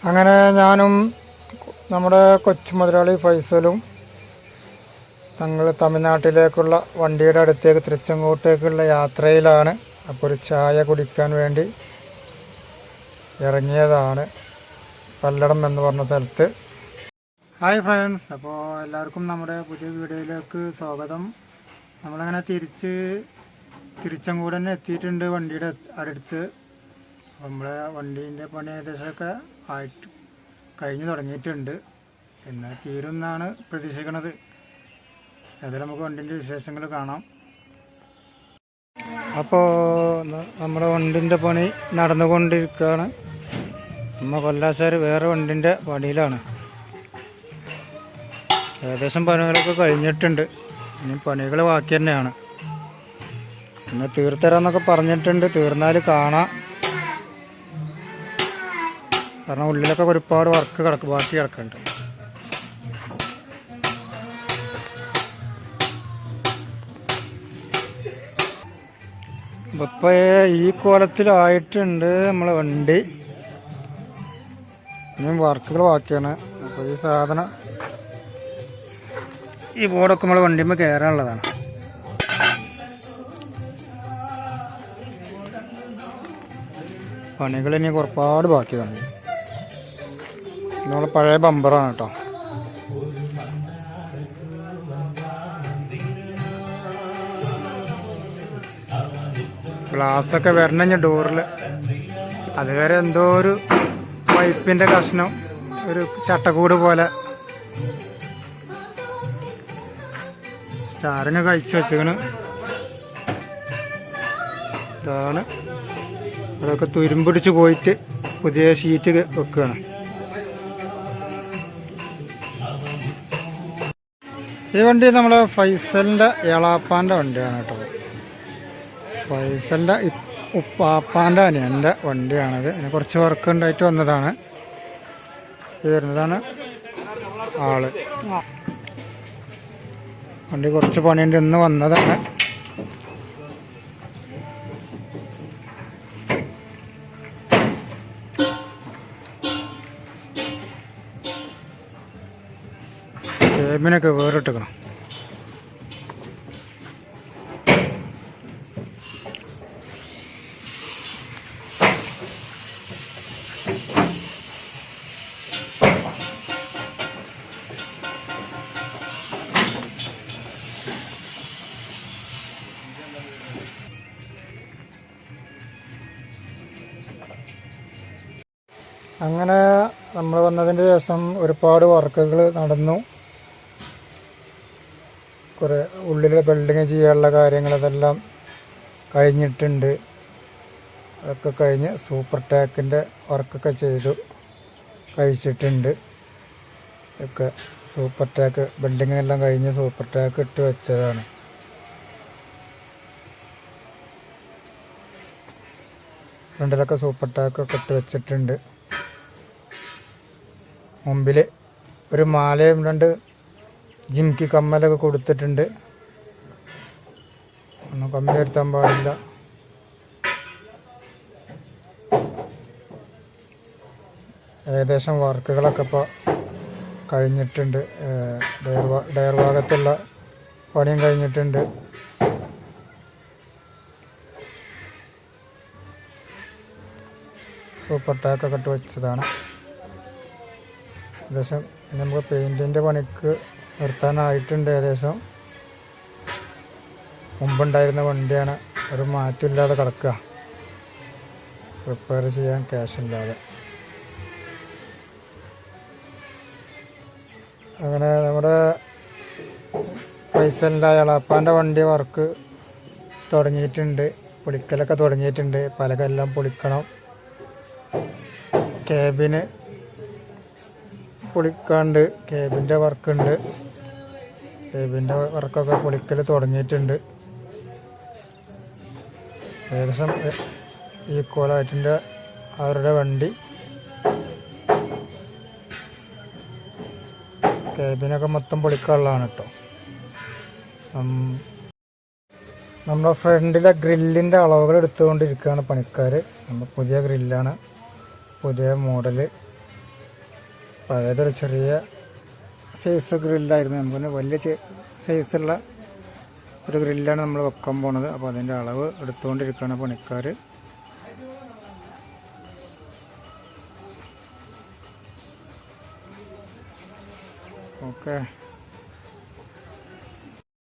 അങ്ങനെ ഞാനും നമ്മുടെ കൊച്ചു മുതലാളി ഫൈസലും ഞങ്ങൾ തമിഴ്നാട്ടിലേക്കുള്ള വണ്ടിയുടെ അടുത്തേക്ക് തിരുച്ചെങ്കോട്ടേക്കുള്ള യാത്രയിലാണ്. അപ്പോൾ ഒരു ചായ കുടിക്കാൻ വേണ്ടി ഇറങ്ങിയതാണ് പല്ലടം എന്ന് പറഞ്ഞ സ്ഥലത്ത്. ഹായ് ഫ്രണ്ട്സ്, അപ്പോൾ എല്ലാവർക്കും നമ്മുടെ പുതിയ വീഡിയോയിലേക്ക് സ്വാഗതം. നമ്മളങ്ങനെ തിരുച്ചെങ്കോട് തന്നെ എത്തിയിട്ടുണ്ട് വണ്ടിയുടെ അടുത്ത്. നമ്മളെ വണ്ടീൻ്റെ പണി ഏകദേശമൊക്കെ കഴിഞ്ഞ് തുടങ്ങിയിട്ടുണ്ട്. എന്നാൽ തീരുമെന്നാണ് പ്രതീക്ഷിക്കുന്നത്. അതിൽ നമുക്ക് വണ്ടിൻ്റെ വിശേഷങ്ങൾ കാണാം. അപ്പോൾ നമ്മുടെ വണ്ടിൻ്റെ പണി നടന്നുകൊണ്ടിരിക്കുകയാണ്. നമ്മൾ കൊല്ലാശ്ശേരി വേറെ വണ്ടിൻ്റെ പണിയിലാണ്. ഏകദേശം പണികളൊക്കെ കഴിഞ്ഞിട്ടുണ്ട്. ഇനി പണികൾ ബാക്കി തന്നെയാണ്. ഇന്ന് തീർത്തരാന്നൊക്കെ പറഞ്ഞിട്ടുണ്ട്. തീർന്നാൽ കാണാം. കാരണം ഉള്ളിലൊക്കെ ഒരുപാട് വർക്ക് ബാക്കി കിടക്കുന്നുണ്ട്. ഇപ്പോൾ ഈ കോലത്തിലായിട്ടുണ്ട് നമ്മളെ വണ്ടി. ഇനിയും വർക്കുകൾ ബാക്കിയാണ്. അപ്പോൾ ഈ സാധനം ഈ ബോർഡൊക്കെ നമ്മൾ വണ്ടിയുമ്പോൾ കയറാനുള്ളതാണ്. പണികൾ ഇനി ഒരുപാട് ബാക്കിയാണ്. നമ്മൾ പഴയ ബമ്പറാണ് കേട്ടോ. ഗ്ലാസ്സൊക്കെ വരണം ഡോറിൽ. അതുവരെ എന്തോ ഒരു പൈപ്പിൻ്റെ കഷ്ണം, ഒരു ചട്ടക്കൂട് പോലെ ചാരങ്ങ് കഴിച്ചു വെച്ചാണ്. ഇതാണ് അതൊക്കെ തുരുമ്പിടിച്ച് പോയിട്ട് പുതിയ ഷീറ്റ് വെക്കുകയാണ്. ഈ വണ്ടി നമ്മളെ ഫൈസലിൻ്റെ ഏളാപ്പാൻ്റെ വണ്ടിയാണ് കേട്ടോ. ഫൈസലിൻ്റെ ഉപ്പാപ്പാൻ്റെ അനിയൻ്റെ വണ്ടിയാണത്. അതിന് കുറച്ച് വർക്ക് ഉണ്ടായിട്ട് വന്നതാണ്. ഈ വരുന്നതാണ് ആള്. വണ്ടി കുറച്ച് പണിയുണ്ട്, ഇന്ന് വന്നതാണ്. കേബിനൊക്കെ വേറിട്ടിക്കണം. അങ്ങനെ നമ്മൾ വന്നതിൻ്റെ ശേഷം ഒരുപാട് വർക്കുകൾ നടന്നു. കുറേ ഉള്ളിൽ ബിൽഡിങ് ചെയ്യാനുള്ള കാര്യങ്ങൾ അതെല്ലാം കഴിഞ്ഞിട്ടുണ്ട്. അതൊക്കെ കഴിഞ്ഞ് സൂപ്പർ ടാക്കിൻ്റെ വർക്കൊക്കെ ചെയ്തു കഴിച്ചിട്ടുണ്ട്. ഒക്കെ സൂപ്പർ ടാക്ക് ബിൽഡിങ്ങെല്ലാം കഴിഞ്ഞ് സൂപ്പർ ടാക്ക് ഇട്ട് വെച്ചതാണ്. ഫ്രണ്ടിലൊക്കെ സൂപ്പർ ടാക്കൊക്കെ ഇട്ട് വെച്ചിട്ടുണ്ട്. മുമ്പിൽ ഒരു മാലയും 2 ജിംകി കമ്മലൊക്കെ കൊടുത്തിട്ടുണ്ട്. ഒന്നും കമ്മൽ വരുത്താൻ പാടില്ല. ഏകദേശം വർക്കുകളൊക്കെ ഇപ്പോൾ കഴിഞ്ഞിട്ടുണ്ട്. ഡയർ ഭാഗത്തുള്ള പണിയും കഴിഞ്ഞിട്ടുണ്ട്. സൂപ്പർ ടാക്കൊക്കെ ഇട്ട് വെച്ചതാണ്. ഏകദേശം നമുക്ക് പെയിൻറ്റിൻ്റെ പണിക്ക് നിർത്താനായിട്ടുണ്ട്. ഏകദേശം മുമ്പുണ്ടായിരുന്ന വണ്ടിയാണ്, ഒരു മാറ്റമില്ലാതെ കിടക്കുക. റിപ്പയർ ചെയ്യാൻ ക്യാഷില്ലാതെ. അങ്ങനെ നമ്മുടെ ഫൈസലിൻ്റെ എളാപ്പാൻ്റെ വണ്ടി വർക്ക് തുടങ്ങിയിട്ടുണ്ട്. പൊളിക്കലൊക്കെ തുടങ്ങിയിട്ടുണ്ട്. പലകെല്ലാം പൊളിക്കണം. കേബിന് പൊളിക്കാണ്ട്, കേബിൻ്റെ വർക്കുണ്ട്. കേബിൻ്റെ വർക്കൊക്കെ പൊളിക്കൽ തുടങ്ങിയിട്ടുണ്ട്. ഏകദേശം ഈക്വലായിട്ടുണ്ട് അവരുടെ വണ്ടി. കേബിനൊക്കെ മൊത്തം പൊളിക്കാനുള്ളതാണ് കേട്ടോ. നമ്മുടെ ഫ്രണ്ടിലെ ഗ്രില്ലിൻ്റെ അളവുകൾ എടുത്തുകൊണ്ടിരിക്കുകയാണ് പണിക്കാർ. നമ്മൾ പുതിയ ഗ്രില്ലാണ്, പുതിയ മോഡല്. പഴയതൊരു ചെറിയ സൈസ് ഗ്രില്ലായിരുന്നു. നമുക്ക് വലിയ സൈസുള്ള ഒരു ഗ്രില്ലാണ് നമ്മൾ വെക്കാൻ പോണത്. അപ്പോൾ അതിൻ്റെ അളവ് എടുത്തുകൊണ്ടിരിക്കുകയാണ് പണിക്കാർ. ഓക്കെ.